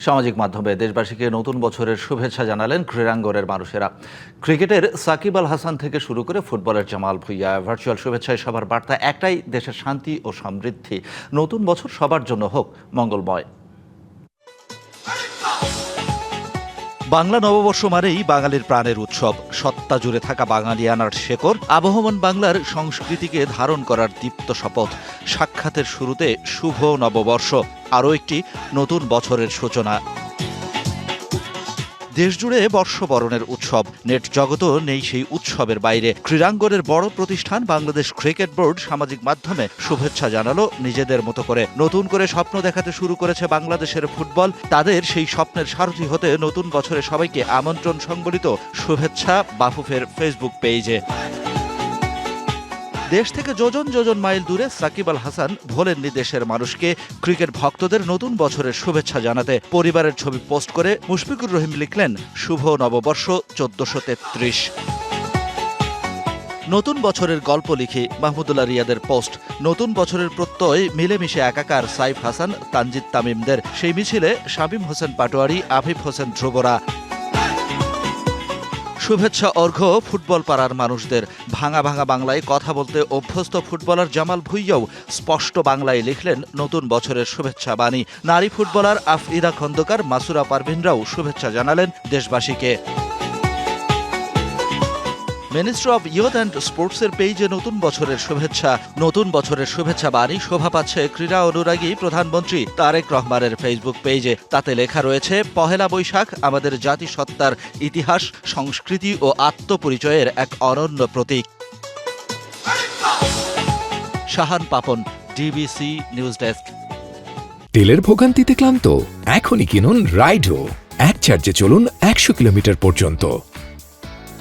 সামাজিক মাধ্যমে দেশবাসীকে নতুন বছরের শুভেচ্ছা জানালেন ক্রীড়াঙ্গনের মানুষেরা। ক্রিকেটের সাকিব আল হাসান থেকে শুরু করে ফুটবলের জামাল ভুঁইয়া ভার্চুয়াল শুভেচ্ছায় সবার বার্তা একটাই, দেশের শান্তি ও সমৃদ্ধি। নতুন বছর সবার জন্য হোক মঙ্গলময়। বাংলা নববর্ষ মানেই বাঙালির প্রাণের উৎসব, সত্তা জুড়ে থাকা বাঙালিয়ানার শেকড়, আবহমান বাংলার সংস্কৃতিকে ধারণ করার দীপ্ত শপথ। সাক্ষাতের শুরুতে শুভ নববর্ষ, আরও একটি নতুন বছরের সূচনা। দেশজুড়ে বর্ষবরণের উৎসব, নেট জগতও নেই সেই উৎসবের বাইরে। ক্রীড়াঙ্গনের বড় প্রতিষ্ঠান বাংলাদেশ ক্রিকেট বোর্ড সামাজিক মাধ্যমে শুভেচ্ছা জানালো নিজেদের মতো করে। নতুন করে স্বপ্ন দেখাতে শুরু করেছে বাংলাদেশের ফুটবল। তাদের সেই স্বপ্নের সারথি হতে নতুন বছরে সবাইকে আমন্ত্রণ সংবলিত শুভেচ্ছা বাফুফের ফেসবুক পেজে। দেশ থেকে যোজন যোজন মাইল দূরে সাকিব আল হাসান ভোলেননি দেশের মানুষকে ক্রিকেট ভক্তদের নতুন বছরের শুভেচ্ছা জানাতে। পরিবারের ছবি পোস্ট করে মুশফিকুর রহিম লিখলেন, শুভ নববর্ষ 1433। নতুন বছরের গল্প লিখি, মাহমুদুল্লাহ রিয়াদের পোস্ট। নতুন বছরের প্রত্যয় মিলেমিশে একাকার সাইফ হাসান, তানজিদ তামিমদের। সেই মিছিলে শামীম হোসেন পাটোয়ারি, আফিফ হোসেন ধ্রুবরা। শুভেচ্ছা অর্ঘ্য ফুটবল পাড়ার মানুষদের। ভাঙা ভাঙা বাংলায় কথা বলতে অভ্যস্ত ফুটবলার জামাল ভুঁইয়াও স্পষ্ট বাংলায় লিখলেন নতুন বছরের শুভেচ্ছা বাণী। নারী ফুটবলার আফরিদা খন্দকার, মাসুরা পারভিনরাও শুভেচ্ছা জানালেন দেশবাসীকে। মিনিস্ট্রি অব ইয়ুথ অ্যান্ড স্পোর্টসের পেজে নতুন বছরের শুভেচ্ছা বাণী শোভা পাচ্ছে ক্রীড়া অনুরাগী প্রধানমন্ত্রী তারেক রহমানের ফেসবুক পেজে। তাতে লেখা রয়েছে, পহেলা বৈশাখ আমাদের জাতিসত্তার ইতিহাস, সংস্কৃতি ও আত্মপরিচয়ের এক অনন্য প্রতীক। Shahan Papan, DBC news desk. তেলের ভোগান্তিতে ক্লান্ত? এখনই কিনুন রাইডো। এক চার্জে চলুন 100 কিলোমিটার পর্যন্ত।